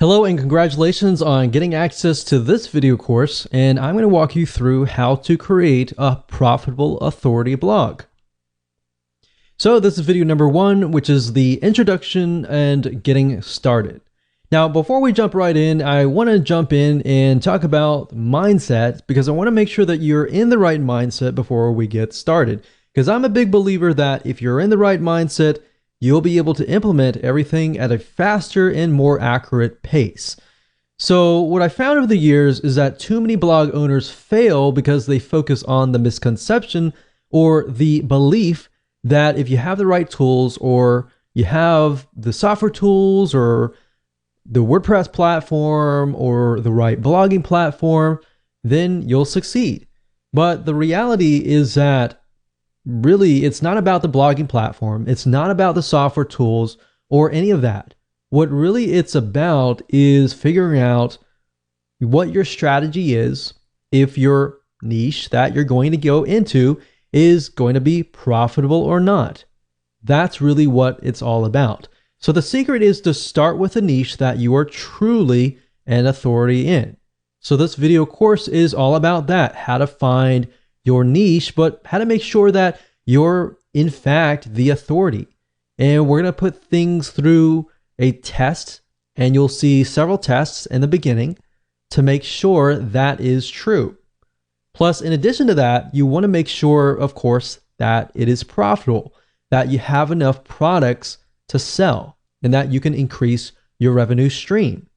Hello and congratulations on getting access to this video course, and I'm going to walk you through how to create a profitable authority blog. So this is video number 1, which is the introduction and getting started. Now, before we jump right in, I want to jump in and talk about mindset because I want to make sure that you're in the right mindset before we get started. Because I'm a big believer that if you're in the right mindset, you'll be able to implement everything at a faster and more accurate pace. So what I found over the years is that too many blog owners fail because they focus on the misconception or the belief that if you have the right tools or you have the software tools or the WordPress platform or the right blogging platform, then you'll succeed. But the reality is that really, it's not about the blogging platform. It's not about the software tools or any of that. What really it's about is figuring out what your strategy is if your niche that you're going to go into is going to be profitable or not. That's really what it's all about. So the secret is to start with a niche that you are truly an authority in. So this video course is all about that, how to find your niche, but how to make sure that you're in fact the authority. And we're going to put things through a test, and you'll see several tests in the beginning to make sure that is true. Plus, in addition to that, you want to make sure, of course, that it is profitable, that you have enough products to sell, and that you can increase your revenue stream.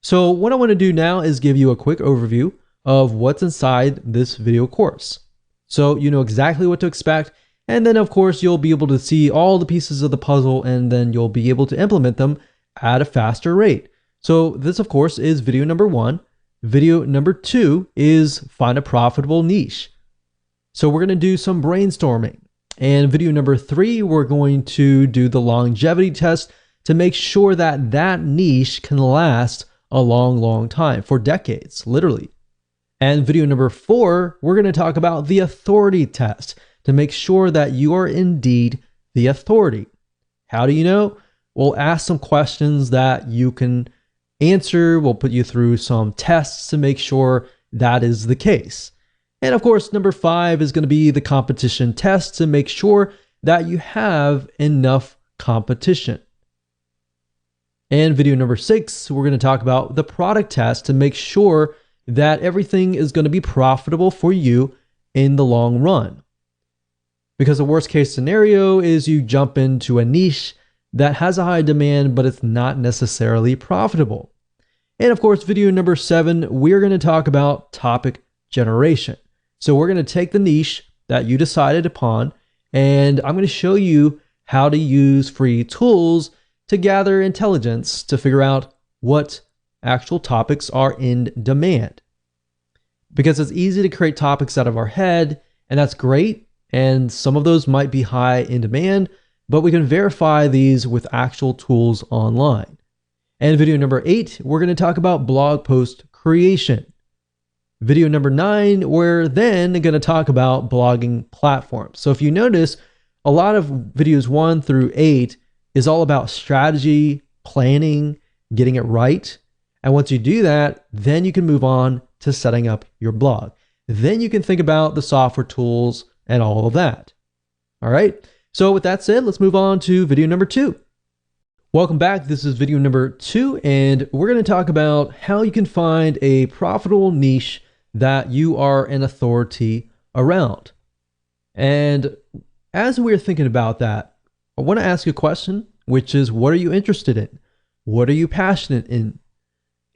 So what I want to do now is give you a quick overview of what's inside this video course. So you know exactly what to expect, and then of course you'll be able to see all the pieces of the puzzle, and then you'll be able to implement them at a faster rate. So this of course is video number 1. Video number 2 is find a profitable niche. So we're going to do some brainstorming. And video number 3, we're going to do the longevity test to make sure that that niche can last a long time, for decades, literally. And video number 4, we're going to talk about the authority test to make sure that you are indeed the authority. How do you know? We'll ask some questions that you can answer. We'll put you through some tests to make sure that is the case. And of course, number 5 is going to be the competition test to make sure that you have enough competition. And video number 6, we're going to talk about the product test to make sure that everything is going to be profitable for you in the long run. Because the worst case scenario is you jump into a niche that has a high demand, but it's not necessarily profitable. And of course, video number 7, we're going to talk about topic generation. So we're going to take the niche that you decided upon, and I'm going to show you how to use free tools to gather intelligence to figure out what actual topics are in demand. Because it's easy to create topics out of our head, and that's great. And some of those might be high in demand, but we can verify these with actual tools online. And video number 8, we're going to talk about blog post creation. Video number 9, we're then going to talk about blogging platforms. So if you notice, a lot of videos 1 through 8 is all about strategy, planning, getting it right. And once you do that, then you can move on to setting up your blog. Then you can think about the software tools and all of that. All right. So with that said, let's move on to video number 2. Welcome back. This is video number 2, and we're going to talk about how you can find a profitable niche that you are an authority around. And as we're thinking about that, I want to ask you a question, which is, what are you interested in? What are you passionate in?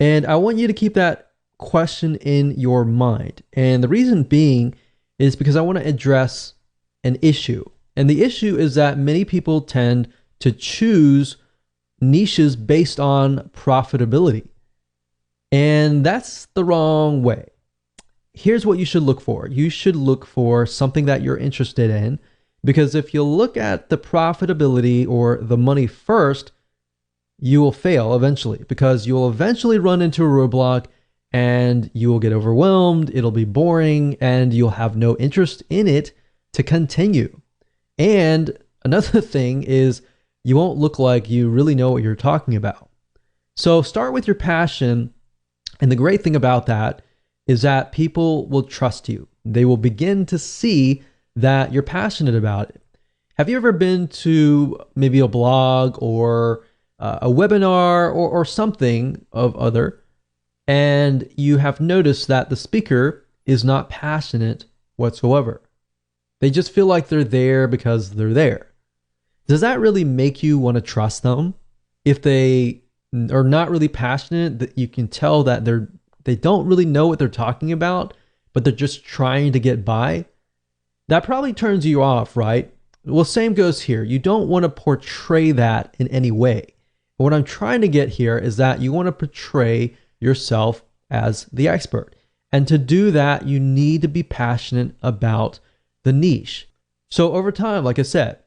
And I want you to keep that question in your mind. And the reason being is because I want to address an issue. And the issue is that many people tend to choose niches based on profitability. And that's the wrong way. Here's what you should look for. You should look for something that you're interested in, because if you look at the profitability or the money first, you will fail eventually, because you will eventually run into a roadblock and you will get overwhelmed. It'll be boring and you'll have no interest in it to continue. And another thing is you won't look like you really know what you're talking about. So start with your passion. And the great thing about that is that people will trust you. They will begin to see that you're passionate about it. Have you ever been to maybe a blog or a webinar or something of other, and you have noticed that the speaker is not passionate whatsoever? They just feel like they're there because they're there. Does that really make you want to trust them? If they are not really passionate, that you can tell that they don't really know what they're talking about, but they're just trying to get by. That probably turns you off, right? Well, same goes here. You don't want to portray that in any way. What I'm trying to get here is that you want to portray yourself as the expert. And to do that, you need to be passionate about the niche. So over time, like I said,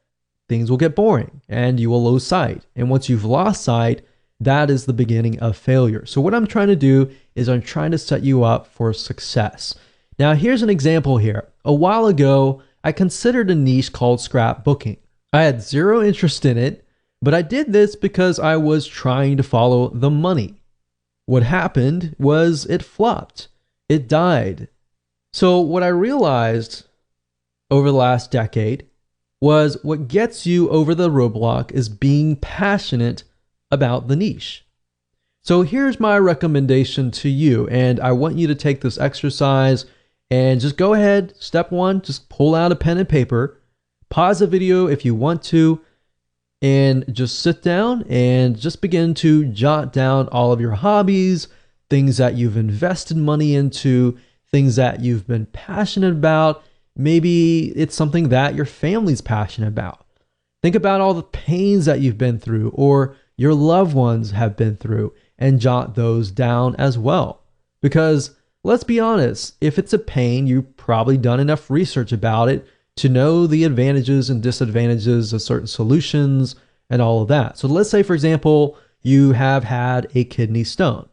things will get boring and you will lose sight. And once you've lost sight, that is the beginning of failure. So what I'm trying to do is I'm trying to set you up for success. Now, here's an example here. A while ago, I considered a niche called scrapbooking. I had zero interest in it, but I did this because I was trying to follow the money. What happened was it flopped. It died. So what I realized over the last decade was what gets you over the roadblock is being passionate about the niche. So here's my recommendation to you, and I want you to take this exercise and just go ahead. Step one, just pull out a pen and paper, pause the video if you want to, and just sit down and just begin to jot down all of your hobbies, things that you've invested money into, things that you've been passionate about. Maybe it's something that your family's passionate about. Think about all the pains that you've been through or your loved ones have been through, and jot those down as well. Because let's be honest, if it's a pain, you've probably done enough research about it to know the advantages and disadvantages of certain solutions and all of that. So let's say, for example, you have had a kidney stone.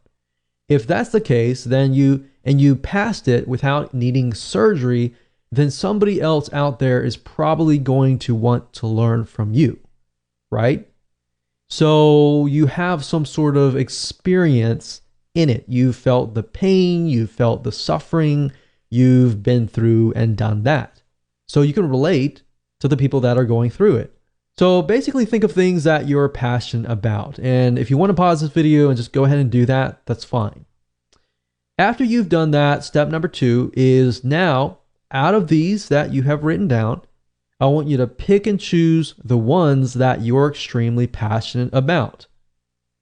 If that's the case, then you passed it without needing surgery, then somebody else out there is probably going to want to learn from you, right? So you have some sort of experience in it. You felt the pain, you felt the suffering, you've been through and done that. So you can relate to the people that are going through it. So basically think of things that you're passionate about. And if you want to pause this video and just go ahead and do that, that's fine. After you've done that, step number 2 is now, out of these that you have written down, I want you to pick and choose the ones that you're extremely passionate about.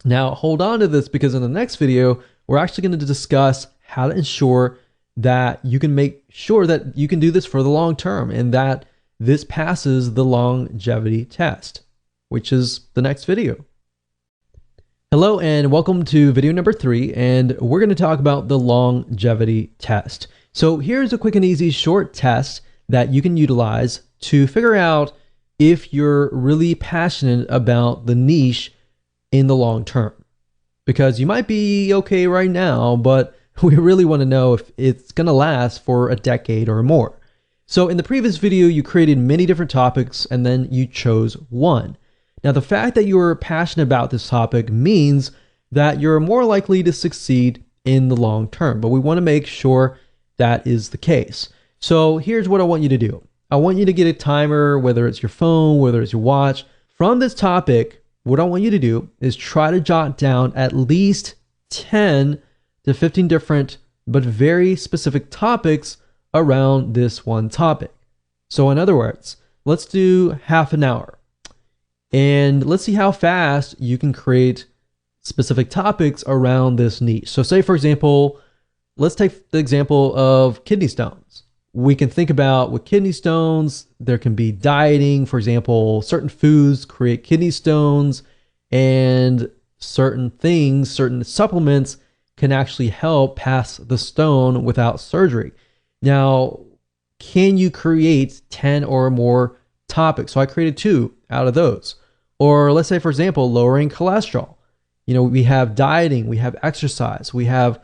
Now, hold on to this because in the next video, we're actually going to discuss how to ensure that you can make sure that you can do this for the long term and that this passes the longevity test, which is the next video. Hello and welcome to video number 3, and we're going to talk about the longevity test. So here's a quick and easy short test that you can utilize to figure out if you're really passionate about the niche in the long term. Because you might be okay right now, but we really want to know if it's going to last for a decade or more. So in the previous video, you created many different topics and then you chose one. Now, the fact that you're passionate about this topic means that you're more likely to succeed in the long term, but we want to make sure that is the case. So here's what I want you to do. I want you to get a timer, whether it's your phone, whether it's your watch. From this topic, what I want you to do is try to jot down at least 10 to 15 different but very specific topics around this one topic. So in other words, let's do half an hour and let's see how fast you can create specific topics around this niche. So say, for example, let's take the example of kidney stones. We can think about with kidney stones, there can be dieting. For example, certain foods create kidney stones, and certain things, certain supplements can actually help pass the stone without surgery. Now, can you create 10 or more topics? So I created 2 out of those. Or let's say, for example, lowering cholesterol. You know, we have dieting, we have exercise, we have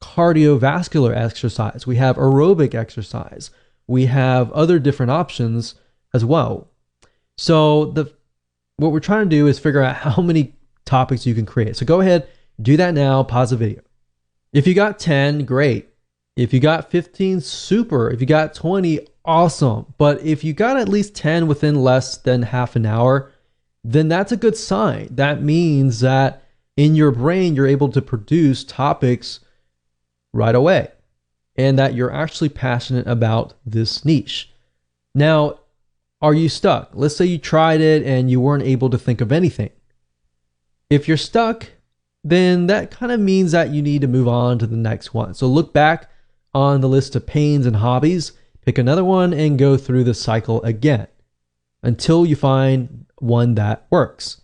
cardiovascular exercise, we have aerobic exercise, we have other different options as well. So what we're trying to do is figure out how many topics you can create. So go ahead, Do that now, pause the video. If you got 10, great. If you got 15, super. If you got 20, awesome. But if you got at least 10 within less than half an hour, then that's a good sign. That means that in your brain, you're able to produce topics right away and that you're actually passionate about this niche. Now, are you stuck? Let's say you tried it and you weren't able to think of anything. If you're stuck, then that kind of means that you need to move on to the next one. So look back on the list of pains and hobbies, pick another one and go through the cycle again until you find one that works.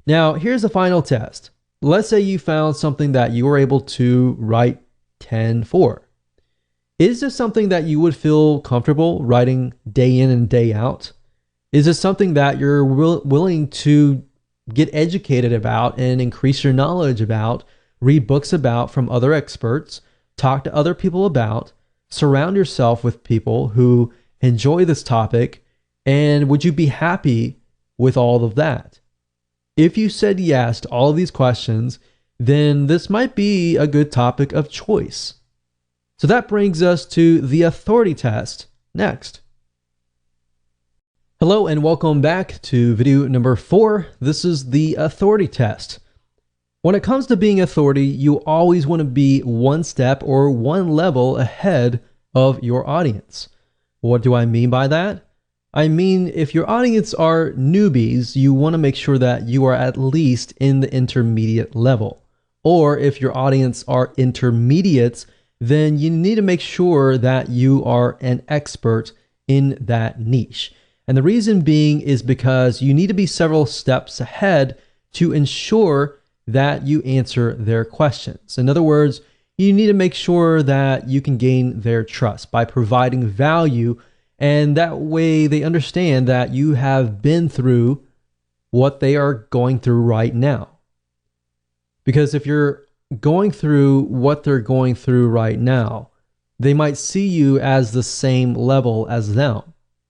Now, here's the final test. Let's say you found something that you were able to write 10 for. Is this something that you would feel comfortable writing day in and day out? Is this something that you're willing to get educated about and increase your knowledge about, read books about from other experts, talk to other people about, surround yourself with people who enjoy this topic, and would you be happy with all of that? If you said yes to all of these questions, then this might be a good topic of choice. So that brings us to the authority test next. Hello and welcome back to video number 4. This is the authority test. When it comes to being authority, you always want to be one step or one level ahead of your audience. What do I mean by that? I mean, if your audience are newbies, you want to make sure that you are at least in the intermediate level. Or if your audience are intermediates, then you need to make sure that you are an expert in that niche. And the reason being is because you need to be several steps ahead to ensure that you answer their questions. In other words, you need to make sure that you can gain their trust by providing value, and that way they understand that you have been through what they are going through right now. Because if you're going through what they're going through right now, they might see you as the same level as them.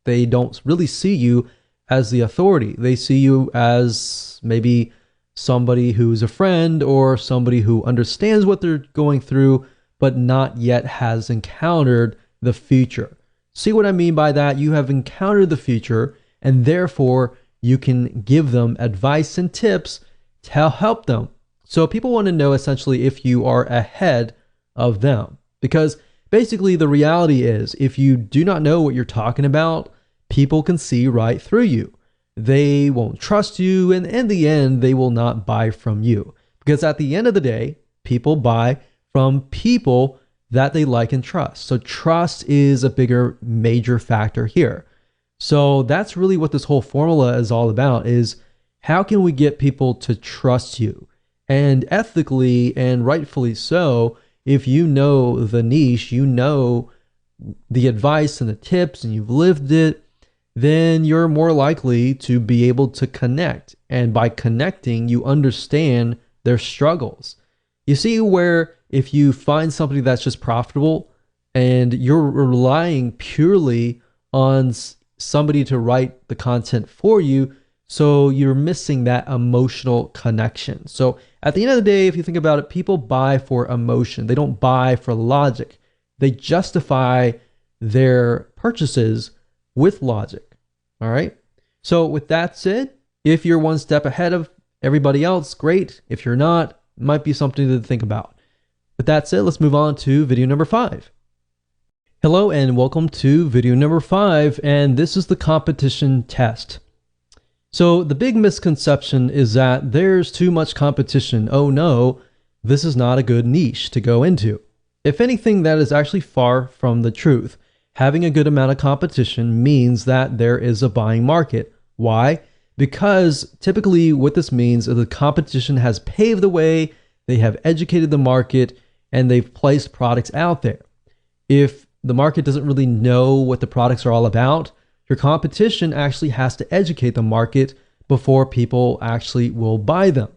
They don't really see you as the authority. They see you as maybe somebody who's a friend or somebody who understands what they're going through, but not yet has encountered the future. See what I mean by that? You have encountered the future, and therefore you can give them advice and tips to help them. So people want to know essentially if you are ahead of them, because basically the reality is if you do not know what you're talking about, people can see right through you. They won't trust you, and in the end, they will not buy from you. Because at the end of the day, people buy from people that they like and trust. So trust is a bigger, major factor here. So that's really what this whole formula is all about, is how can we get people to trust you? And ethically and rightfully so, if you know the niche, you know the advice and the tips, and you've lived it, then you're more likely to be able to connect. And by connecting, you understand their struggles. You see where if you find something that's just profitable and you're relying purely on somebody to write the content for you, so you're missing that emotional connection. So at the end of the day, if you think about it, people buy for emotion. They don't buy for logic. They justify their purchases with logic. All right. So with that said, if you're one step ahead of everybody else, great. If you're not, it might be something to think about. With that said, let's move on to video number 5. Hello and welcome to video number 5, and this is the competition test. So the big misconception is that there's too much competition. Oh no, this is not a good niche to go into. If anything, that is actually far from the truth. Having a good amount of competition means that there is a buying market. Why? Because typically what this means is the competition has paved the way, they have educated the market, and they've placed products out there. If the market doesn't really know what the products are all about, your competition actually has to educate the market before people actually will buy them.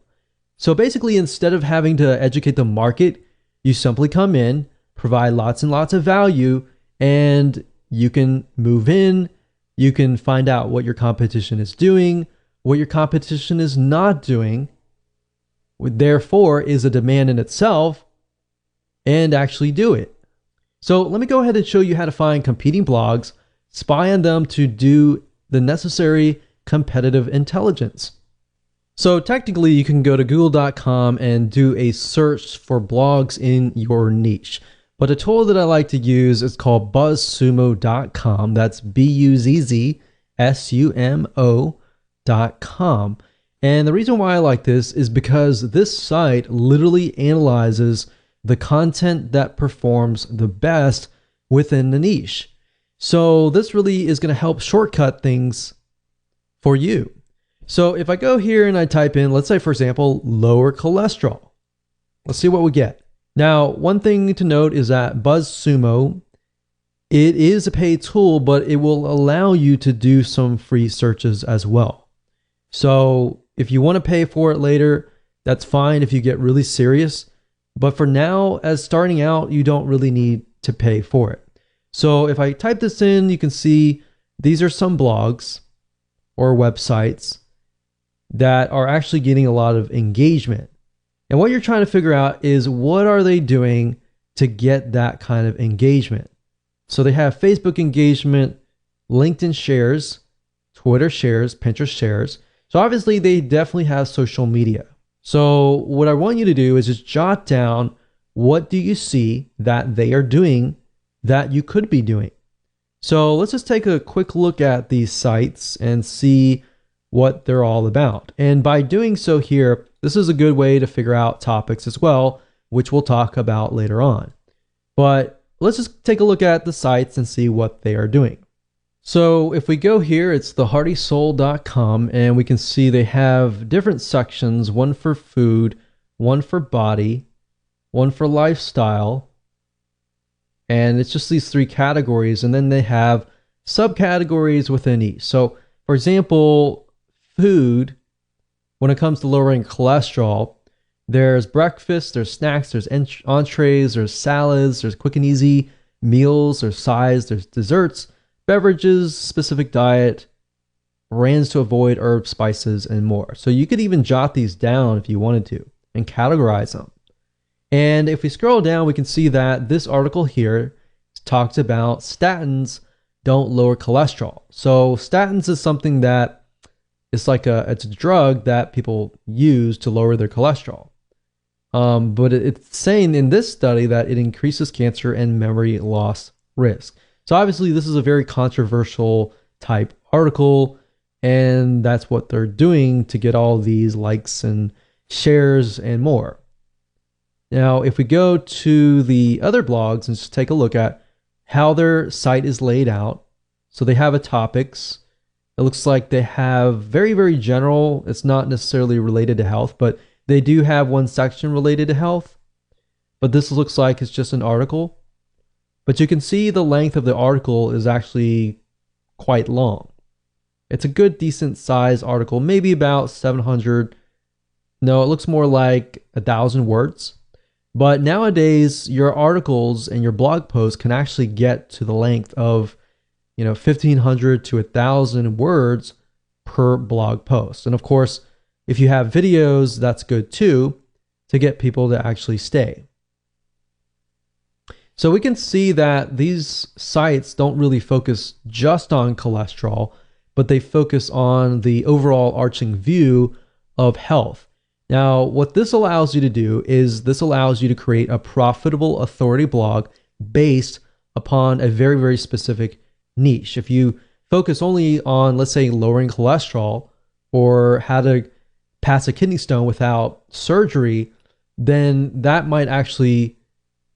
So basically, instead of having to educate the market, you simply come in, provide lots and lots of value, and you can move in, you can find out what your competition is doing, what your competition is not doing, therefore is a demand in itself, and actually do it. So let me go ahead and show you how to find competing blogs, spy on them to do the necessary competitive intelligence. So technically you can go to google.com and do a search for blogs in your niche. But a tool that I like to use is called buzzsumo.com. That's buzzsumo.com. And the reason why I like this is because this site literally analyzes the content that performs the best within the niche. So this really is going to help shortcut things for you. So if I go here and I type in, let's say for example, lower cholesterol, let's see what we get. Now, one thing to note is that BuzzSumo, it is a paid tool, but it will allow you to do some free searches as well. So if you want to pay for it later, that's fine if you get really serious. But for now, as starting out, you don't really need to pay for it. So if I type this in, you can see these are some blogs or websites that are actually getting a lot of engagement. And what you're trying to figure out is what are they doing to get that kind of engagement? So they have Facebook engagement, LinkedIn shares, Twitter shares, Pinterest shares. So obviously they definitely have social media. So what I want you to do is just jot down, what do you see that they are doing that you could be doing? So let's just take a quick look at these sites and see what they're all about. And by doing so here, this is a good way to figure out topics as well, which we'll talk about later on. But let's just take a look at the sites and see what they are doing. So if we go here, it's theheartysoul.com, and we can see they have different sections, one for food, one for body, one for lifestyle, and it's just these three categories, and then they have subcategories within each. So for example, food, when it comes to lowering cholesterol, there's breakfast, there's snacks, there's entrees, there's salads, there's quick and easy meals, there's sides, there's desserts, beverages, specific diet, brands to avoid, herbs, spices, and more. So you could even jot these down if you wanted to and categorize them. And if we scroll down, we can see that this article here talks about statins don't lower cholesterol. So statins is something that it's a drug that people use to lower their cholesterol. But it's saying in this study that it increases cancer and memory loss risk. So obviously this is a very controversial type article, and that's what they're doing to get all these likes and shares and more. Now, if we go to the other blogs and just take a look at how their site is laid out. So they have a topics. It looks like they have very, very general. It's not necessarily related to health, but they do have one section related to health. But this looks like it's just an article. But you can see the length of the article is actually quite long. It's a good, decent size article, maybe about 700. No, it looks more like 1,000 words. But nowadays, your articles and your blog posts can actually get to the length of 1,500 to 1,000 words per blog post. And of course, if you have videos, that's good too, to get people to actually stay. So we can see that these sites don't really focus just on cholesterol, but they focus on the overall arching view of health. Now, what this allows you to do is this allows you to create a profitable authority blog based upon a very, very specific niche. If you focus only on, let's say, lowering cholesterol or how to pass a kidney stone without surgery, then that might actually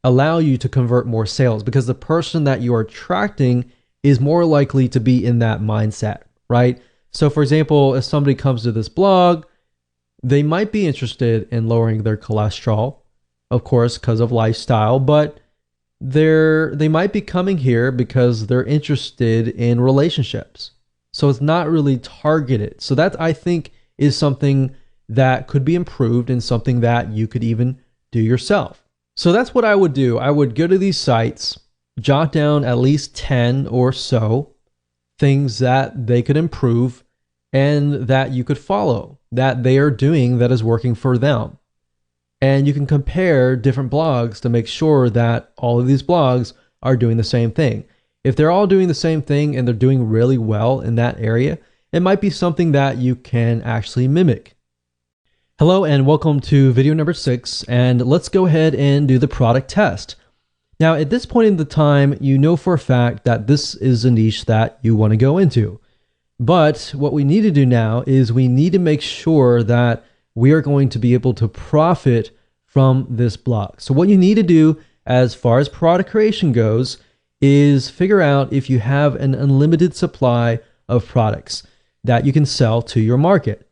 allow you to convert more sales because the person that you are attracting is more likely to be in that mindset, right? So for example, if somebody comes to this blog, they might be interested in lowering their cholesterol, of course, because of lifestyle, but they might be coming here because they're interested in relationships. So it's not really targeted. So that, I think, is something that could be improved and something that you could even do yourself. So that's what I would do. I would go to these sites, jot down at least 10 or so things that they could improve and that you could follow, that they are doing that is working for them. And you can compare different blogs to make sure that all of these blogs are doing the same thing. If they're all doing the same thing and they're doing really well in that area, it might be something that you can actually mimic. Hello and welcome to video number 6, and let's go ahead and do the product test. Now, at this point in the time, you know for a fact that this is a niche that you want to go into. But what we need to do now is we need to make sure that we are going to be able to profit from this blog. So what you need to do as far as product creation goes is figure out if you have an unlimited supply of products that you can sell to your market.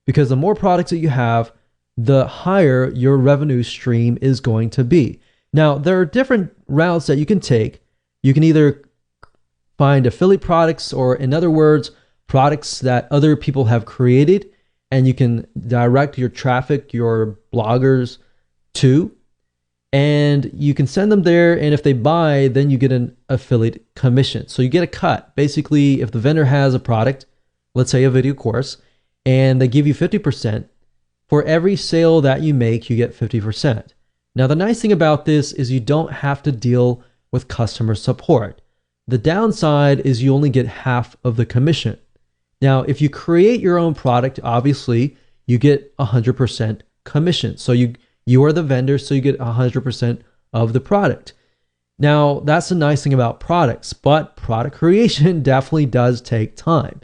Because the more products that you have, the higher your revenue stream is going to be. Now, there are different routes that you can take. You can either find affiliate products, or in other words, products that other people have created, and you can direct your traffic, your bloggers to, and you can send them there, and if they buy, then you get an affiliate commission. So you get a cut. Basically, if the vendor has a product, let's say a video course, and they give you 50%, for every sale that you make, you get 50%. Now, the nice thing about this is you don't have to deal with customer support. The downside is you only get half of the commission. Now, if you create your own product, obviously, you get 100% commission. So you are the vendor, so you get 100% of the product. Now, that's the nice thing about products, but product creation definitely does take time.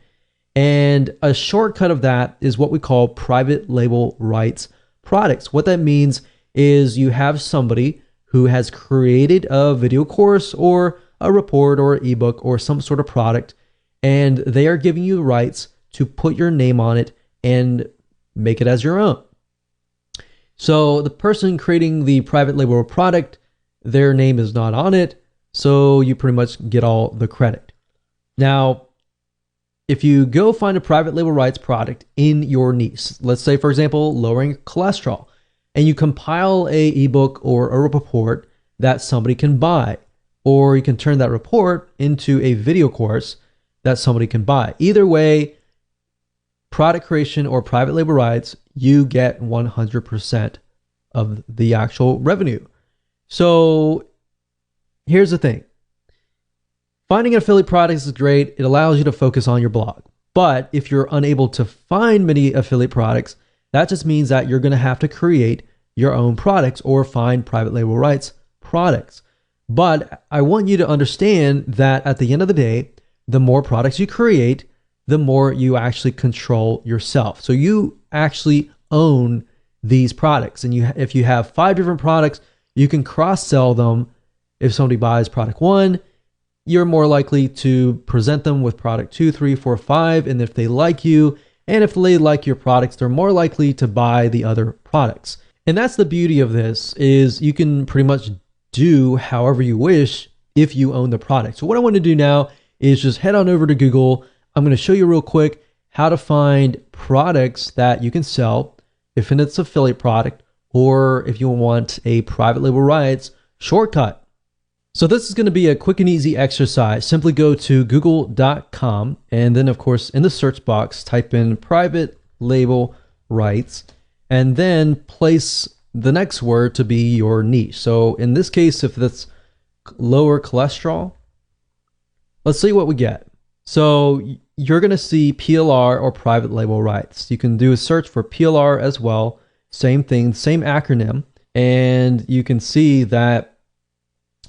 And a shortcut of that is what we call private label rights products. What that means is you have somebody who has created a video course or a report or ebook or some sort of product, and they are giving you rights to put your name on it and make it as your own. So the person creating the private label product, their name is not on it, so you pretty much get all the credit. Now, if you go find a private label rights product in your niche, let's say, for example, lowering cholesterol, and you compile a ebook or a report that somebody can buy, or you can turn that report into a video course that somebody can buy. Either way, product creation or private label rights, you get 100% of the actual revenue. So here's the thing. Finding affiliate products is great. It allows you to focus on your blog. But if you're unable to find many affiliate products, that just means that you're going to have to create your own products or find private label rights products. But I want you to understand that at the end of the day, the more products you create, the more you actually control yourself. So you actually own these products. And if you have 5 different products, you can cross-sell them. If somebody buys product 1, you're more likely to present them with product 2, 3, 4, 5. And if they like you, and if they like your products, they're more likely to buy the other products. And that's the beauty of this, is you can pretty much do however you wish if you own the product. So what I want to do now is just head on over to Google. I'm going to show you real quick how to find products that you can sell if it's an affiliate product, or if you want a private label rights shortcut. So this is going to be a quick and easy exercise. Simply go to google.com, and then of course in the search box type in private label rights, and then place the next word to be your niche. So in this case, if that's lower cholesterol, let's see what we get. So you're going to see PLR or private label rights. You can do a search for PLR as well. Same thing, same acronym. And you can see that,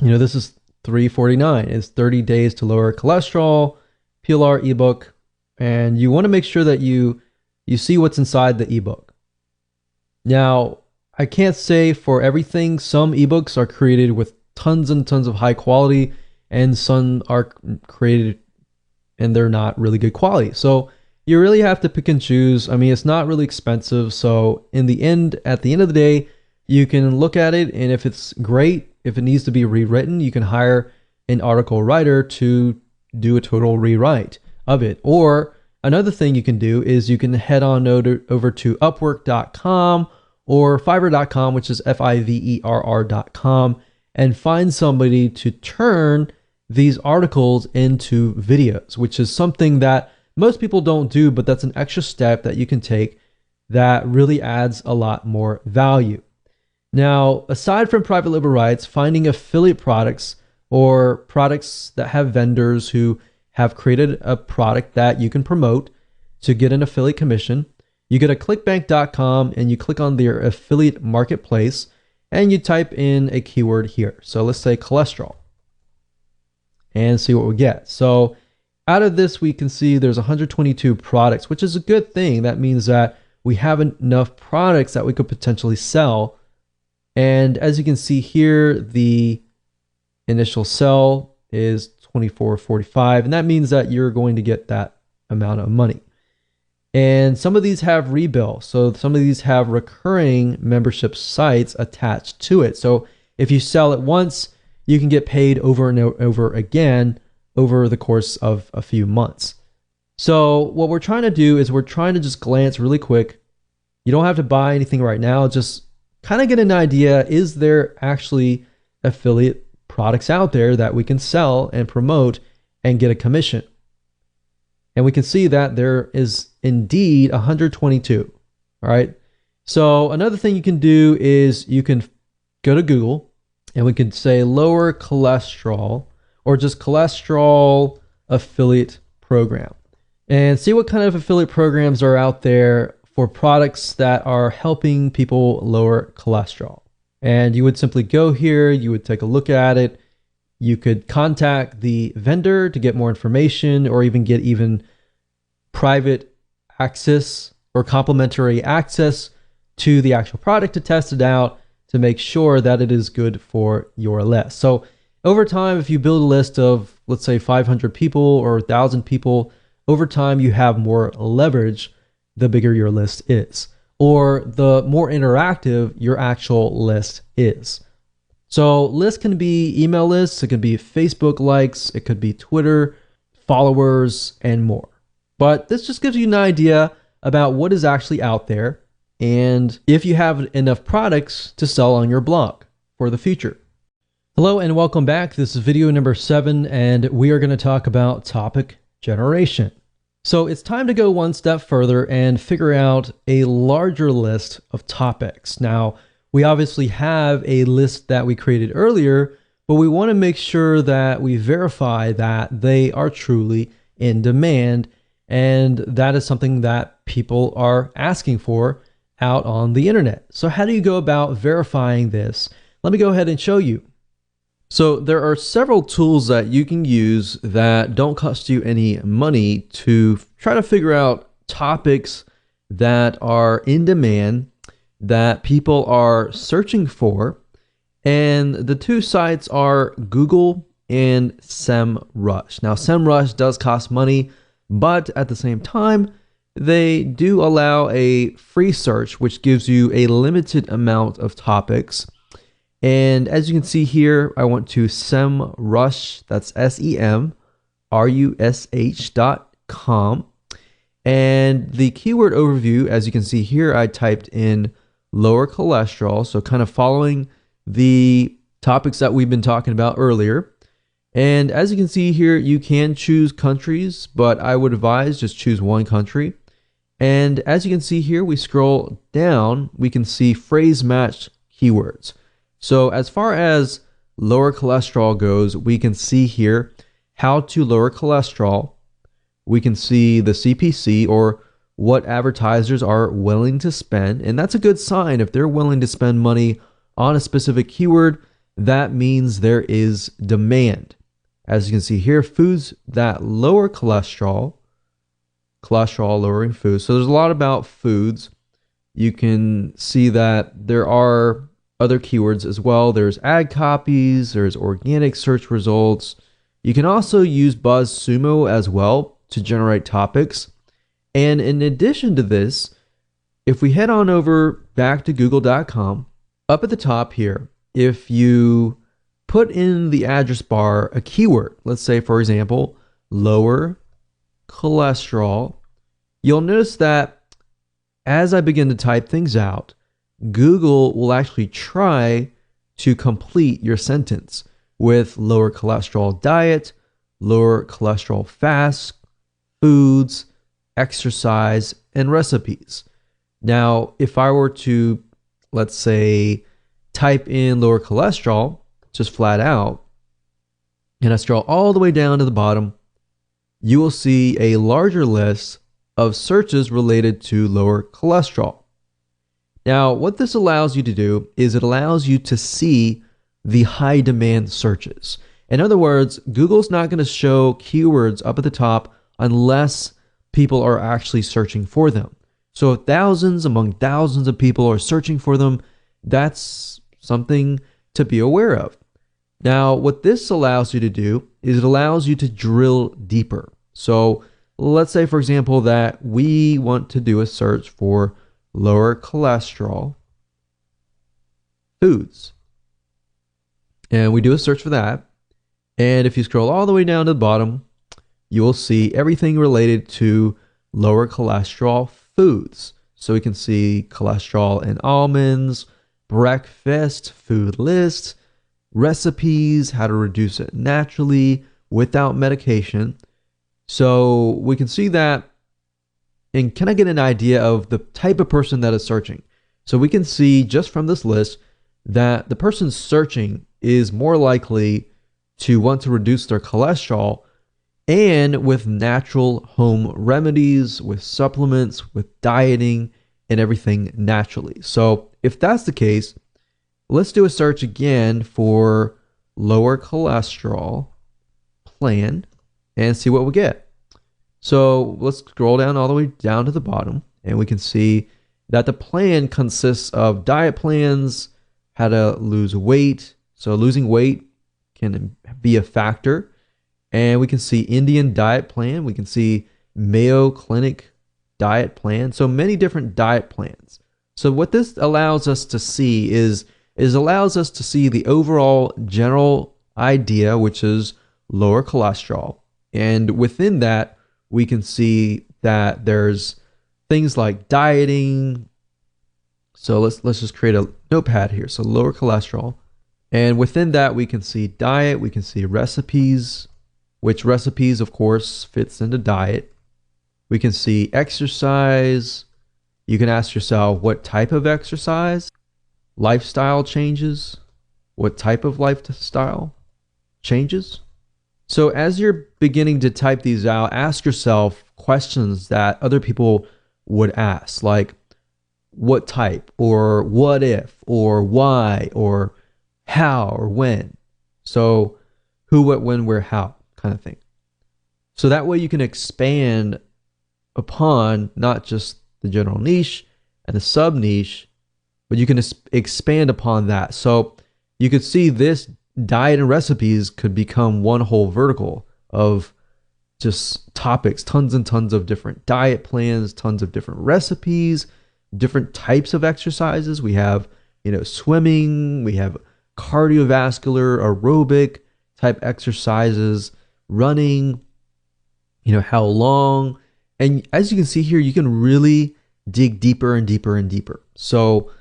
this is $3.49. It's 30 days to lower cholesterol, PLR ebook. And you want to make sure that you see what's inside the ebook. Now, I can't say for everything. Some ebooks are created with tons and tons of high quality, and some are created and they're not really good quality. So you really have to pick and choose. I mean, it's not really expensive. So at the end of the day, you can look at it, and if it's great, if it needs to be rewritten, you can hire an article writer to do a total rewrite of it. Or another thing you can do is you can head on over to upwork.com or fiverr.com, which is fiverr.com, and find somebody to turn these articles into videos, which is something that most people don't do, but that's an extra step that you can take that really adds a lot more value. Now, aside from private label rights, finding affiliate products or products that have vendors who have created a product that you can promote to get an affiliate commission, you go to clickbank.com and you click on their affiliate marketplace and you type in a keyword here. So let's say cholesterol and see what we get. So out of this, we can see there's 122 products, which is a good thing. That means that we have enough products that we could potentially sell. And as you can see here, the initial sell is $24.45, and that means that you're going to get that amount of money. And some of these have rebill. So some of these have recurring membership sites attached to it. So if you sell it once, you can get paid over and over again over the course of a few months. So what we're trying to do is we're trying to just glance really quick. You don't have to buy anything right now. Just kind of get an idea. Is there actually affiliate products out there that we can sell and promote and get a commission? And we can see that there is indeed 122. All right. So another thing you can do is you can go to Google and we can say lower cholesterol or just cholesterol affiliate program and see what kind of affiliate programs are out there for products that are helping people lower cholesterol. And you would simply go here, you would take a look at it. You could contact the vendor to get more information or even get private access or complimentary access to the actual product to test it out to make sure that it is good for your list. So over time, if you build a list of, let's say, 500 people or 1,000 people, over time you have more leverage the bigger your list is, or the more interactive your actual list is. So lists can be email lists, it could be Facebook likes, it could be Twitter followers, and more. But this just gives you an idea about what is actually out there and if you have enough products to sell on your blog for the future. Hello and welcome back. This is video number 7, and we are going to talk about topic generation. So it's time to go one step further and figure out a larger list of topics. Now, we obviously have a list that we created earlier, but we want to make sure that we verify that they are truly in demand, and that is something that people are asking for out on the internet. So how do you go about verifying this? Let me go ahead and show you. So there are several tools that you can use that don't cost you any money to try to figure out topics that are in demand, that people are searching for. And the two sites are Google and SEMrush. Now, SEMrush does cost money, but at the same time, they do allow a free search, which gives you a limited amount of topics. And as you can see here, I went to SEMrush, that's SEMrush.com. And the keyword overview, as you can see here, I typed in lower cholesterol. So kind of following the topics that we've been talking about earlier. And as you can see here, you can choose countries, but I would advise just choose one country. And as you can see here, we scroll down, we can see phrase matched keywords. So as far as lower cholesterol goes, we can see here how to lower cholesterol. We can see the CPC, or what advertisers are willing to spend. And that's a good sign. If they're willing to spend money on a specific keyword, that means there is demand. As you can see here, foods that lower cholesterol lowering foods. So there's a lot about foods. You can see that there are other keywords as well. There's ad copies, there's organic search results. You can also use BuzzSumo as well to generate topics. And in addition to this, if we head on over back to google.com, up at the top here, if you put in the address bar a keyword, let's say, for example, lower cholesterol, you'll notice that as I begin to type things out, Google will actually try to complete your sentence with lower cholesterol diet, lower cholesterol fast, foods, exercise, and recipes. Now, if I were to, let's say, type in lower cholesterol, just flat out, and I scroll all the way down to the bottom, you will see a larger list of searches related to lower cholesterol. Now, what this allows you to do is it allows you to see the high demand searches. In other words, Google's not going to show keywords up at the top unless people are actually searching for them. So if thousands among thousands of people are searching for them, that's something to be aware of. Now, what this allows you to do is it allows you to drill deeper. So let's say, for example, that we want to do a search for lower cholesterol foods. And we do a search for that. And if you scroll all the way down to the bottom, you will see everything related to lower cholesterol foods. So we can see cholesterol in almonds, breakfast, food list, recipes, how to reduce it naturally without medication. So we can see that and kind of get an idea of the type of person that is searching. So we can see just from this list that the person searching is more likely to want to reduce their cholesterol, and with natural home remedies, with supplements, with dieting, and everything naturally. So if that's the case, let's do a search again for lower cholesterol plan and see what we get. So let's scroll down all the way down to the bottom, and we can see that the plan consists of diet plans, how to lose weight. So losing weight can be a factor. And we can see Indian diet plan. We can see Mayo Clinic diet plan. So many different diet plans. So what this allows us to see is allows us to see the overall general idea, which is lower cholesterol. And within that, we can see that there's things like dieting. So let's just create a notepad here. So lower cholesterol. And within that, we can see diet, we can see recipes, which recipes, of course, fits into diet. We can see exercise. You can ask yourself, what type of exercise? Lifestyle changes. What type of lifestyle changes? So as you're beginning to type these out, ask yourself questions that other people would ask, like what type, or what if, or why, or how, or when. So who, what, when, where, how kind of thing. So that way you can expand upon not just the general niche and the sub niche, but you can expand upon that. So you could see this diet and recipes could become one whole vertical of just topics, tons and tons of different diet plans, tons of different recipes, different types of exercises. We have, swimming, we have cardiovascular, aerobic type exercises, running, how long. And as you can see here, you can really dig deeper and deeper and deeper. So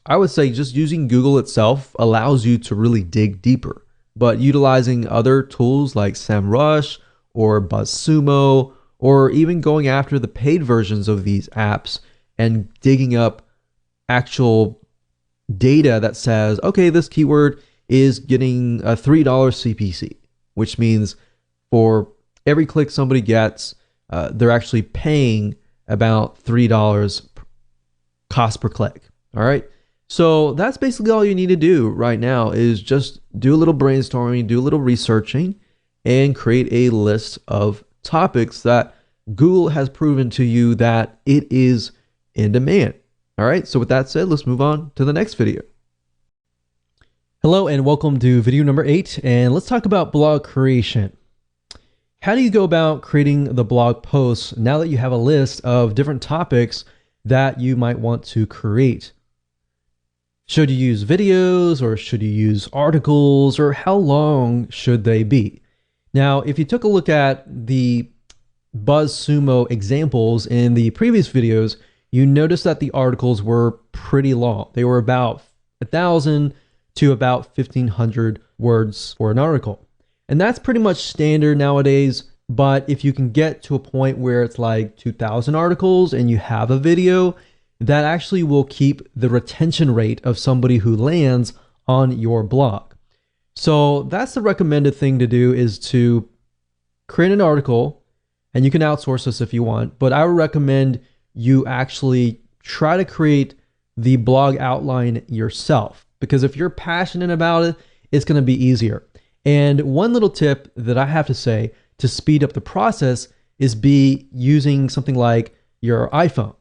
I would say just using Google itself allows you to really dig deeper, but utilizing other tools like SEMrush or BuzzSumo, or even going after the paid versions of these apps and digging up actual data that says, okay, this keyword is getting a $3 CPC, which means for every click somebody gets, they're actually paying about $3 cost per click. All right. So that's basically all you need to do right now is just do a little brainstorming, do a little researching, and create a list of topics that Google has proven to you that it is in demand. All right. So with that said, let's move on to the next video. Hello and welcome to video number 8. And let's talk about blog creation. How do you go about creating the blog posts now that you have a list of different topics that you might want to create? Should you use videos, or should you use articles, or how long should they be? Now, if you took a look at the BuzzSumo examples in the previous videos, you notice that the articles were pretty long. They were about 1,000 to about 1,500 words for an article. And that's pretty much standard nowadays. But if you can get to a point where it's like 2,000 articles and you have a video, that actually will keep the retention rate of somebody who lands on your blog. So that's the recommended thing to do, is to create an article, and you can outsource this if you want, but I would recommend you actually try to create the blog outline yourself, because if you're passionate about it, it's going to be easier. And one little tip that I have to say to speed up the process is be using something like your iPhone.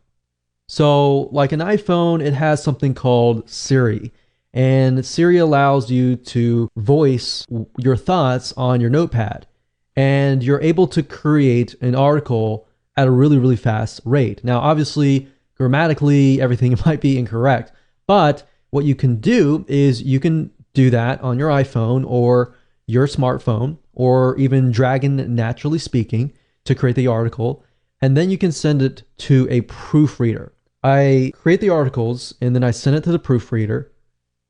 So like an iPhone, it has something called Siri, and Siri allows you to voice your thoughts on your notepad, and you're able to create an article at a really, really fast rate. Now, obviously, grammatically, everything might be incorrect, but what you can do is you can do that on your iPhone or your smartphone, or even Dragon Naturally Speaking, to create the article, and then you can send it to a proofreader. I create the articles and then I send it to the proofreader,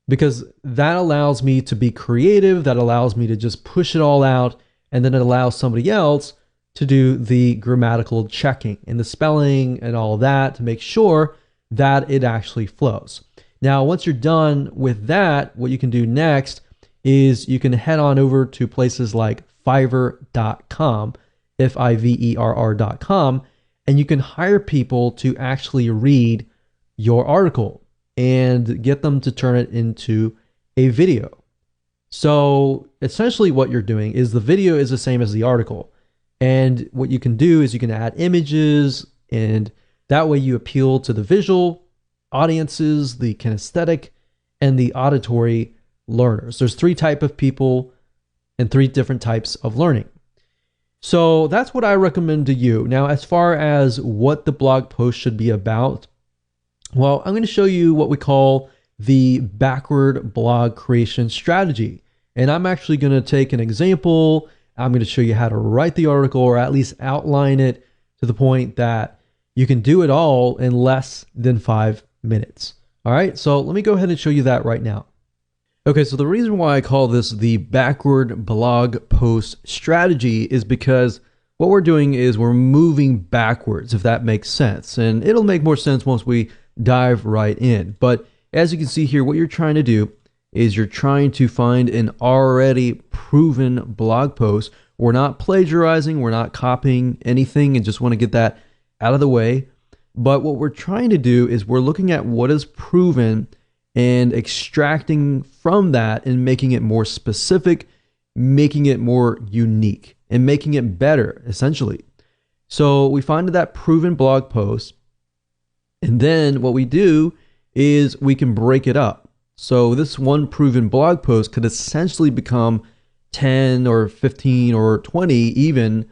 because that allows me to be creative, that allows me to just push it all out, and then it allows somebody else to do the grammatical checking and the spelling and all that to make sure that it actually flows. Now, once you're done with that, what you can do next is you can head on over to places like Fiverr.com, Fiverr.com, and you can hire people to actually read your article and get them to turn it into a video. So essentially what you're doing is the video is the same as the article. And what you can do is you can add images, and that way you appeal to the visual audiences, the kinesthetic, and the auditory learners. There's 3 types of people and 3 different types of learning. So that's what I recommend to you. Now, as far as what the blog post should be about, well, I'm going to show you what we call the backward blog creation strategy. And I'm actually going to take an example. I'm going to show you how to write the article, or at least outline it to the point that you can do it all in less than 5 minutes. All right, so let me go ahead and show you that right now. Okay, so the reason why I call this the backward blog post strategy is because what we're doing is we're moving backwards, if that makes sense. And it'll make more sense once we dive right in. But as you can see here, what you're trying to do is you're trying to find an already proven blog post. We're not plagiarizing, we're not copying anything, and just want to get that out of the way. But what we're trying to do is we're looking at what is proven and extracting from that and making it more specific, making it more unique, and making it better, essentially. So we find that proven blog post, and then what we do is we can break it up. So this one proven blog post could essentially become 10 or 15 or 20 even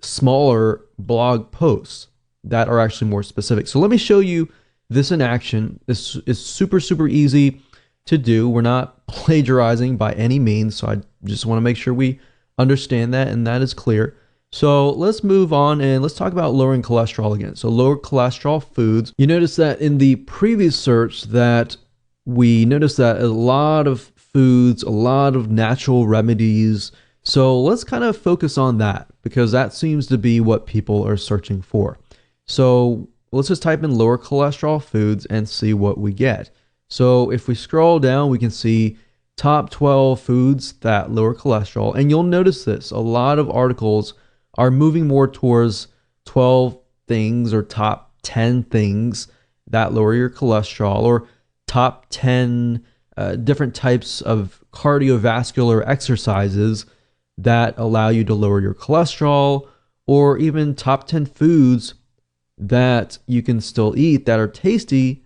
smaller blog posts that are actually more specific. So let me show you this in action. This is super, super easy to do. We're not plagiarizing by any means, so I just want to make sure we understand that and that is clear. So let's move on and let's talk about lowering cholesterol again. So lower cholesterol foods. You notice that in the previous search that we noticed that a lot of foods, a lot of natural remedies. So let's kind of focus on that, because that seems to be what people are searching for. So let's just type in lower cholesterol foods and see what we get. So if we scroll down, we can see top 12 foods that lower cholesterol. And you'll notice this, a lot of articles are moving more towards 12 things or top 10 things that lower your cholesterol, or top 10 different types of cardiovascular exercises that allow you to lower your cholesterol, or even top 10 foods that you can still eat that are tasty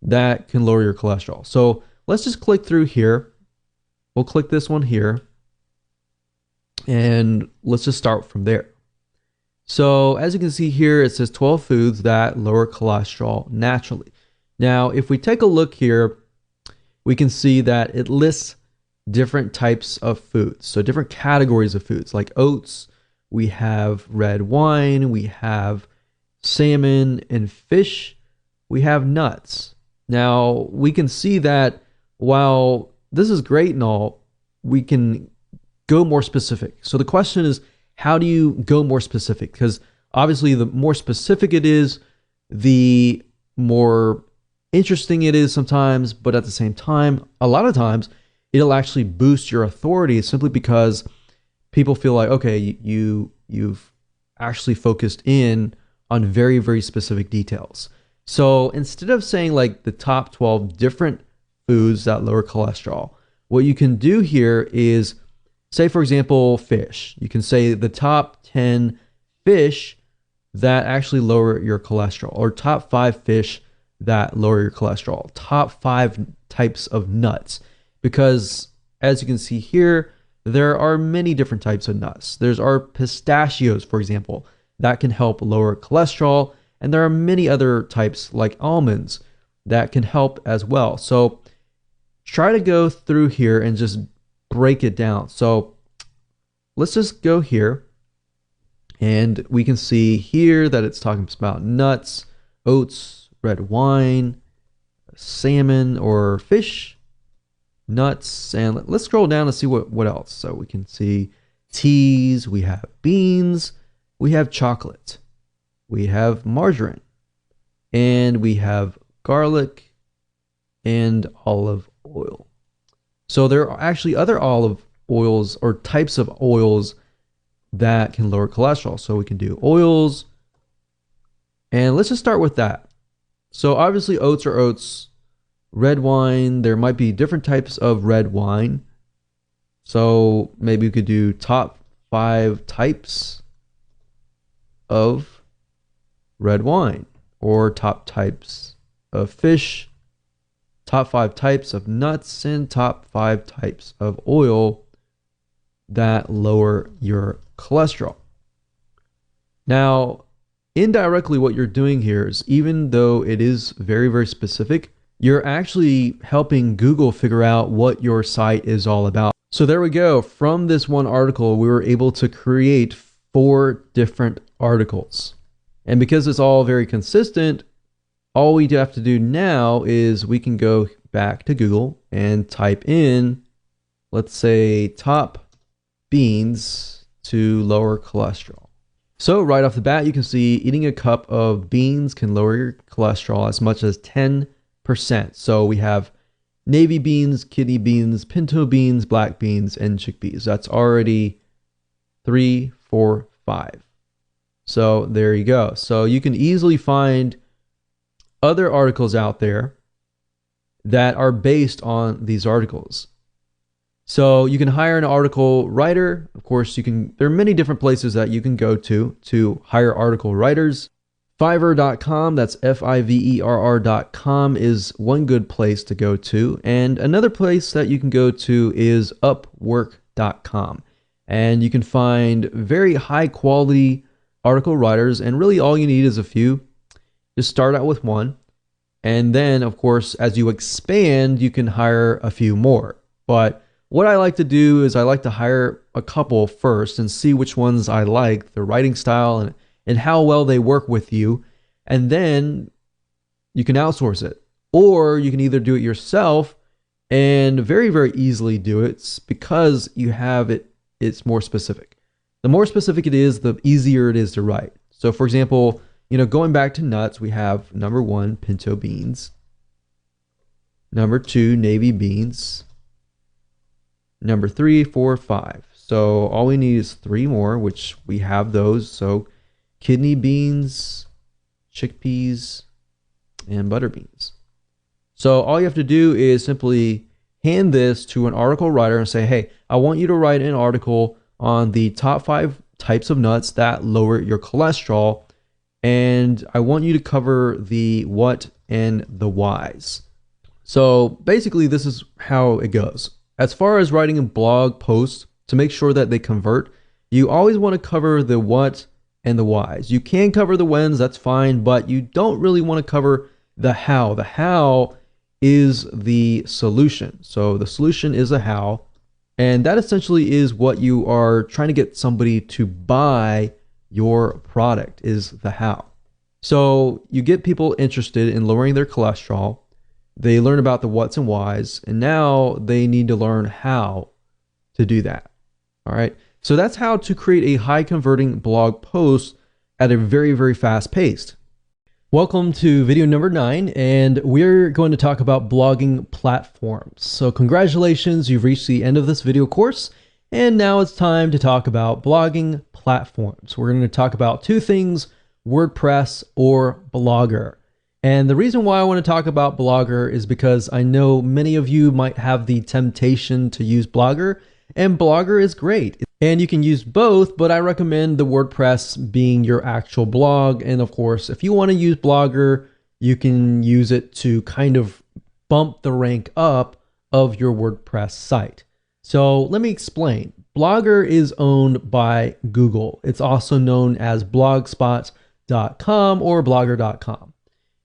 that can lower your cholesterol. So let's just click through here. We'll click this one here, and let's just start from there. So as you can see here, it says 12 foods that lower cholesterol naturally. Now, if we take a look here, we can see that it lists different types of foods. So different categories of foods, like oats, we have red wine, we have salmon and fish, we have nuts. Now, we can see that while this is great and all, we can go more specific. So the question is, how do you go more specific? Because obviously the more specific it is, the more interesting it is sometimes, but at the same time, a lot of times, it'll actually boost your authority simply because people feel like, okay, you've actually focused in on very, very specific details. So instead of saying like the top 12 different foods that lower cholesterol, what you can do here is say, for example, fish. You can say the top 10 fish that actually lower your cholesterol, or top 5 fish that lower your cholesterol, top 5 types of nuts. Because as you can see here, there are many different types of nuts. There's our pistachios, for example, that can help lower cholesterol. And there are many other types like almonds that can help as well. So try to go through here and just break it down. So let's just go here and we can see here that it's talking about nuts, oats, red wine, salmon or fish, nuts, and let's scroll down and see what else. So we can see teas, we have beans, we have chocolate, we have margarine, and we have garlic and olive oil. So there are actually other olive oils or types of oils that can lower cholesterol. So we can do oils, and let's just start with that. So obviously oats are oats. Red wine, there might be different types of red wine. So maybe we could do top 5 types of red wine, or top types of fish, top 5 types of nuts, and top 5 types of oil that lower your cholesterol. Now, indirectly, what you're doing here is, even though it is very, very specific, you're actually helping Google figure out what your site is all about. So there we go. From this one article, we were able to create 4 different articles. And because it's all very consistent, all we have to do now is we can go back to Google and type in, let's say, top beans to lower cholesterol. So right off the bat, you can see eating a cup of beans can lower your cholesterol as much as 10%. So we have navy beans, kidney beans, pinto beans, black beans, and chickpeas. That's already 3, 4, 5. So there you go. So you can easily find other articles out there that are based on these articles. So you can hire an article writer. Of course, there are many different places that you can go to hire article writers. Fiverr.com, that's Fiverr.com, is one good place to go to. And another place that you can go to is Upwork.com. And you can find very high quality article writers. And really all you need is a few. Just start out with one. And then, of course, as you expand, you can hire a few more. But what I like to do is I like to hire a couple first and see which ones I like, the writing style and how well they work with you. And then you can outsource it. Or you can either do it yourself and very, very easily do it because you have it. It's more specific. The more specific it is, the easier it is to write. So for example, going back to nuts, we have number 1, pinto beans. Number 2, navy beans. Number 3, 4, 5. So all we need is 3 more, which we have those. So kidney beans, chickpeas, and butter beans. So all you have to do is simply hand this to an article writer and say, hey, I want you to write an article on the top 5 types of nuts that lower your cholesterol. And I want you to cover the what and the whys. So basically, this is how it goes. As far as writing a blog post, to make sure that they convert, you always want to cover the what and the whys. You can cover the whens, that's fine, but you don't really want to cover the how. The how is the solution. So the solution is a how, and that essentially is what you are trying to get somebody to buy your product, is the how. So you get people interested in lowering their cholesterol. They learn about the what's and whys, and now they need to learn how to do that. All right. So that's how to create a high converting blog post at a very, very fast pace. Welcome to video number 9, and we're going to talk about blogging platforms. So congratulations, you've reached the end of this video course, and now it's time to talk about blogging platforms. We're going to talk about two things, WordPress or Blogger. And the reason why I want to talk about Blogger is because I know many of you might have the temptation to use Blogger, and Blogger is great. And you can use both, but I recommend the WordPress being your actual blog. And of course, if you want to use Blogger, you can use it to kind of bump the rank up of your WordPress site. So let me explain. Blogger is owned by Google. It's also known as blogspot.com or blogger.com.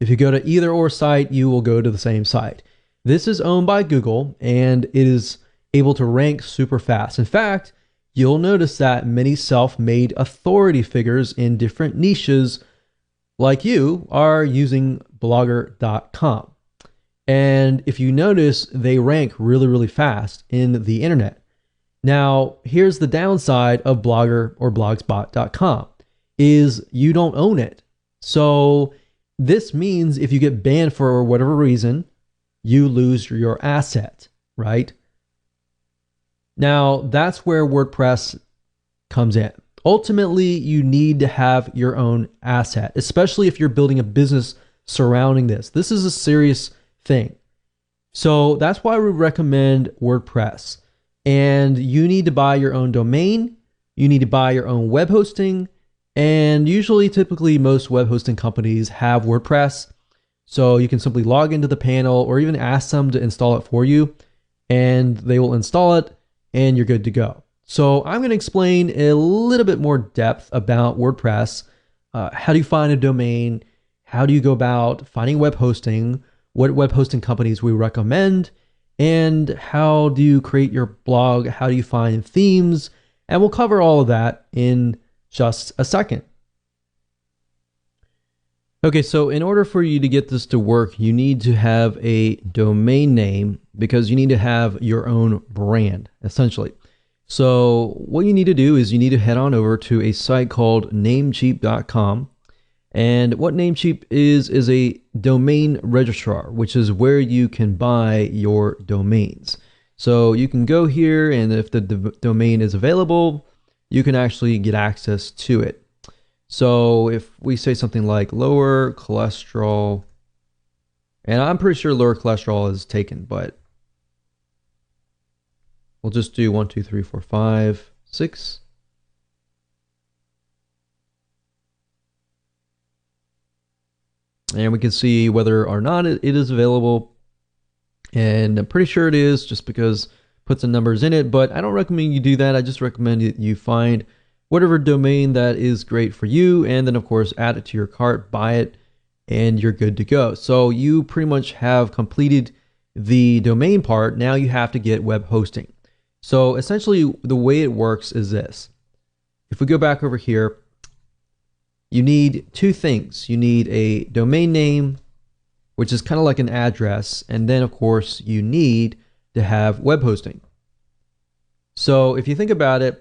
If you go to either or site, you will go to the same site. This is owned by Google, and it is able to rank super fast. In fact, you'll notice that many self-made authority figures in different niches like you are using blogger.com. And if you notice, they rank really, really fast in the internet. Now, here's the downside of Blogger or blogspot.com is you don't own it. So this means if you get banned for whatever reason, you lose your asset, right? Now, that's where WordPress comes in. Ultimately, you need to have your own asset, especially if you're building a business surrounding this. This is a serious thing. So that's why we recommend WordPress. And you need to buy your own domain. You need to buy your own web hosting. And usually, typically, most web hosting companies have WordPress. So you can simply log into the panel or even ask them to install it for you, and they will install it, and you're good to go. So I'm going to explain a little bit more depth about WordPress. How do you find a domain? How do you go about finding web hosting? What web hosting companies we recommend? And how do you create your blog? How do you find themes? And we'll cover all of that in just a second. Okay, so in order for you to get this to work, you need to have a domain name because you need to have your own brand, essentially. So what you need to do is you need to head on over to a site called namecheap.com. And what Namecheap is a domain registrar, which is where you can buy your domains. So you can go here, and if the domain is available, you can actually get access to it. So if we say something like lower cholesterol, and I'm pretty sure lower cholesterol is taken, but we'll just do 1, 2, 3, 4, 5, 6. And we can see whether or not it is available. And I'm pretty sure it is just because it puts the numbers in it, but I don't recommend you do that. I just recommend that you find whatever domain that is great for you, and then of course add it to your cart, buy it, and you're good to go. So you pretty much have completed the domain part. Now you have to get web hosting. So essentially the way it works is this. If we go back over here, you need two things. You need a domain name, which is kind of like an address, and then of course you need to have web hosting. So if you think about it,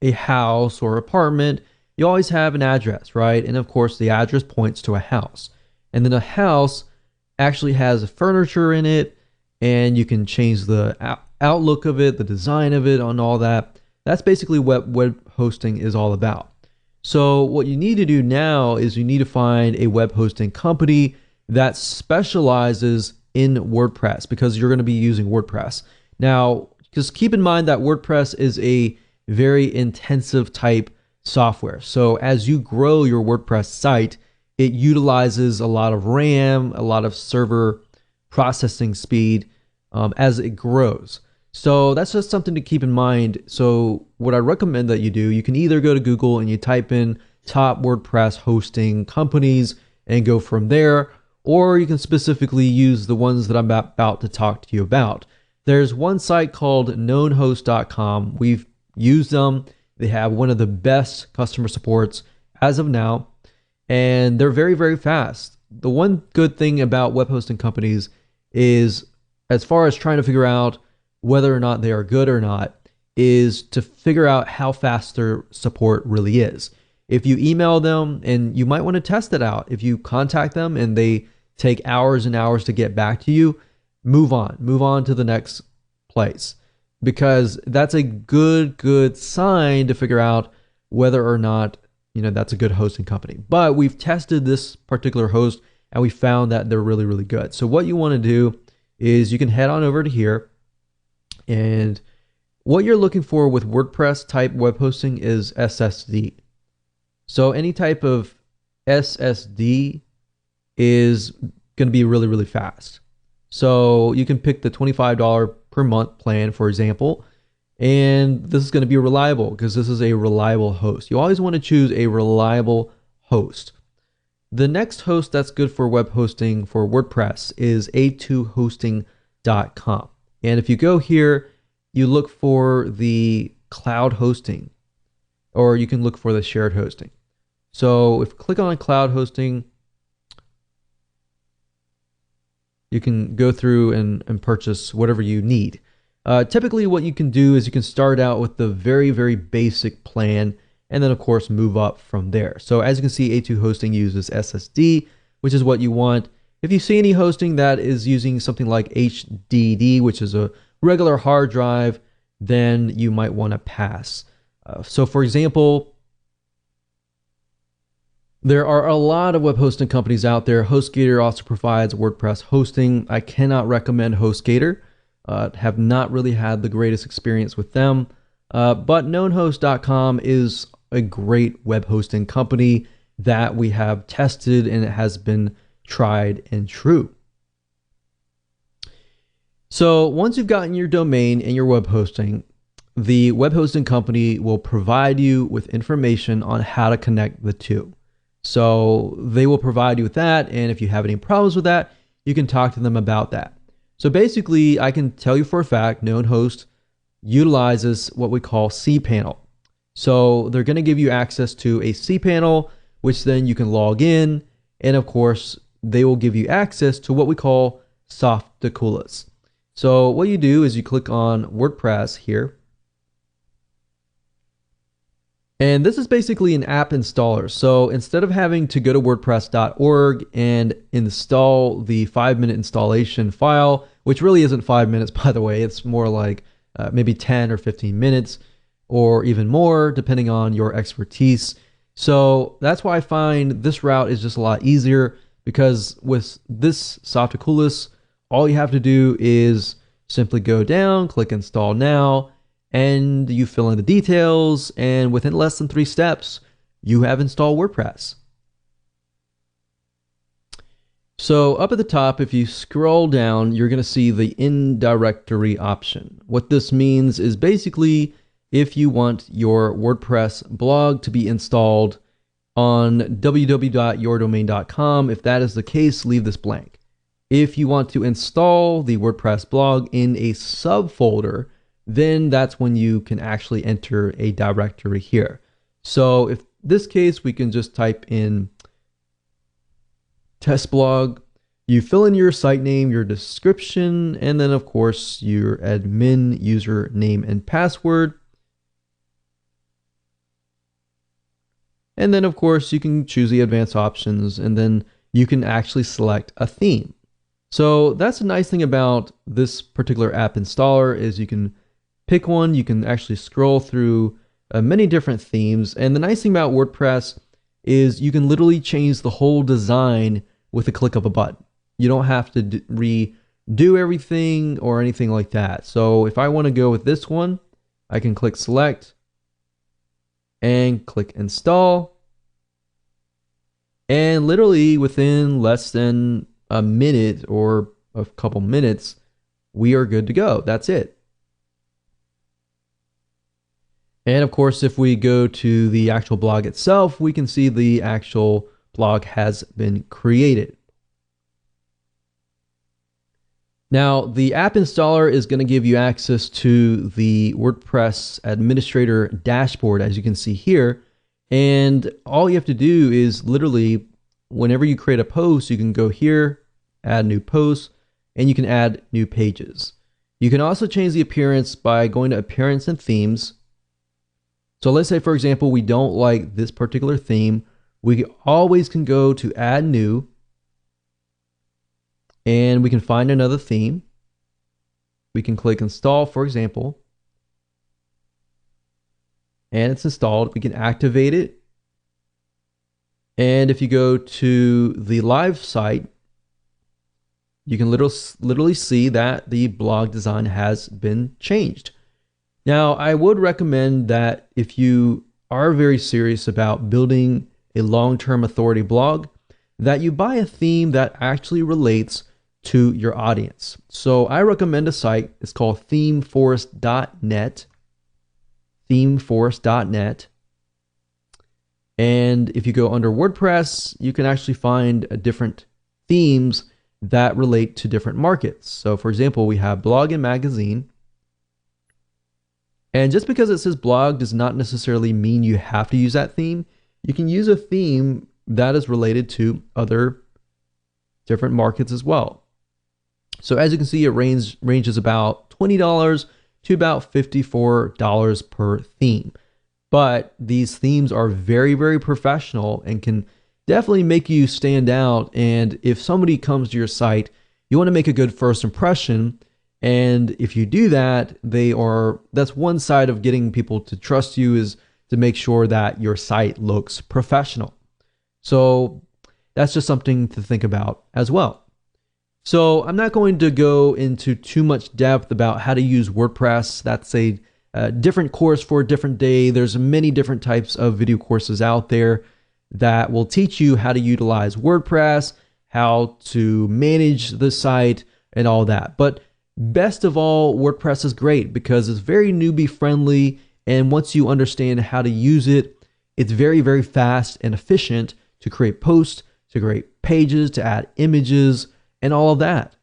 a house or apartment, you always have an address, right? And of course the address points to a house. And then a house actually has furniture in it, and you can change the outlook of it, the design of it, on all that. That's basically what web hosting is all about. So what you need to do now is you need to find a web hosting company that specializes in WordPress, because you're going to be using WordPress. Now, just keep in mind that WordPress is a very intensive type software. So as you grow your WordPress site, it utilizes a lot of RAM, a lot of server processing speed as it grows. So that's just something to keep in mind. So what I recommend that you do, you can either go to Google and you type in top WordPress hosting companies and go from there, or you can specifically use the ones that I'm about to talk to you about. There's one site called knownhost.com. We've used them. They have one of the best customer supports as of now, and they're very, very fast. The one good thing about web hosting companies is, as far as trying to figure out whether or not they are good or not, is to figure out how fast their support really is. if you email them, and you might want to test it out, if you contact them and they take hours and hours to get back to you, move on to the next place, because that's a good sign to figure out whether or not, that's a good hosting company. But we've tested this particular host and we found that they're really good. So what you want to do is you can head on over to here, and what you're looking for with WordPress type web hosting is SSD. So any type of SSD is going to be really fast. So you can pick the $25 per month plan, for example, and this is going to be reliable because this is a reliable host. You always want to choose a reliable host. The next host that's good for web hosting for WordPress is a2hosting.com. And if you go here, you look for the cloud hosting, or you can look for the shared hosting. So if you click on cloud hosting, you can go through and purchase whatever you need. Typically what you can do is you can start out with the very basic plan, and then of course move up from there. So as you can see, A2 hosting uses SSD, which is what you want. If you see any hosting that is using something like HDD, which is a regular hard drive, then you might want to pass. So for example, there are a lot of web hosting companies out there. HostGator also provides WordPress hosting. I cannot recommend HostGator. Have not really had the greatest experience with them. But knownhost.com is a great web hosting company that we have tested, and it has been tried and true. So once you've gotten your domain and your web hosting, the web hosting company will provide you with information on how to connect the two. So they will provide you with that, and if you have any problems with that, you can talk to them about that. So basically, I can tell you for a fact, KnownHost utilizes what we call cPanel. So they're going to give you access to a cPanel, which then you can log in, and of course, they will give you access to what we call Softaculas. So what you do is you click on WordPress here, and this is basically an app installer. So instead of having to go to WordPress.org and install the 5-minute installation file, which really isn't 5 minutes, by the way, it's more like maybe 10 or 15 minutes or even more, depending on your expertise. So that's why I find this route is just a lot easier, because with this Softaculas, all you have to do is simply go down, click install now, and you fill in the details, and within less than 3 steps, you have installed WordPress. So up at the top, if you scroll down, you're going to see the in directory option. What this means is basically if you want your WordPress blog to be installed on www.yourdomain.com, if that is the case, leave this blank. If you want to install the WordPress blog in a subfolder, then that's when you can actually enter a directory here. So if this case, we can just type in test blog, you fill in your site name, your description, and then of course your admin username and password. And then of course you can choose the advanced options, and then you can actually select a theme. So that's the nice thing about this particular app installer, is you can pick one, you can actually scroll through many different themes. And the nice thing about WordPress is you can literally change the whole design with a click of a button. You don't have to redo everything or anything like that. So if I want to go with this one, I can click select and click install. And literally within less than a minute or a couple minutes, we are good to go. That's it. And of course, if we go to the actual blog itself, we can see the actual blog has been created. Now, the app installer is going to give you access to the WordPress administrator dashboard, as you can see here. And all you have to do is literally, whenever you create a post, you can go here, add new posts, and you can add new pages. You can also change the appearance by going to appearance and themes. So let's say, for example, we don't like this particular theme. We always can go to add new, and we can find another theme. We can click install, for example, and it's installed. We can activate it. And if you go to the live site, you can literally see that the blog design has been changed. Now, I would recommend that if you are very serious about building a long-term authority blog, that you buy a theme that actually relates to your audience. So I recommend a site. It's called themeforest.net. Themeforest.net. And if you go under WordPress, you can actually find different themes that relate to different markets. So for example, we have blog and magazine. And just because it says blog does not necessarily mean you have to use that theme. You can use a theme that is related to other different markets as well. So as you can see, it ranges about $20 to about $54 per theme. But these themes are very, very professional and can definitely make you stand out. And if somebody comes to your site, you want to make a good first impression. And if you do that, that's one side of getting people to trust you, is to make sure that your site looks professional. So that's just something to think about as well. So I'm not going to go into too much depth about how to use WordPress. That's a different course for a different day. There's many different types of video courses out there that will teach you how to utilize WordPress, how to manage the site, and all that. But best of all, WordPress is great because it's very newbie friendly. And once you understand how to use it, it's very, very fast and efficient to create posts, to create pages, to add images, and all of that.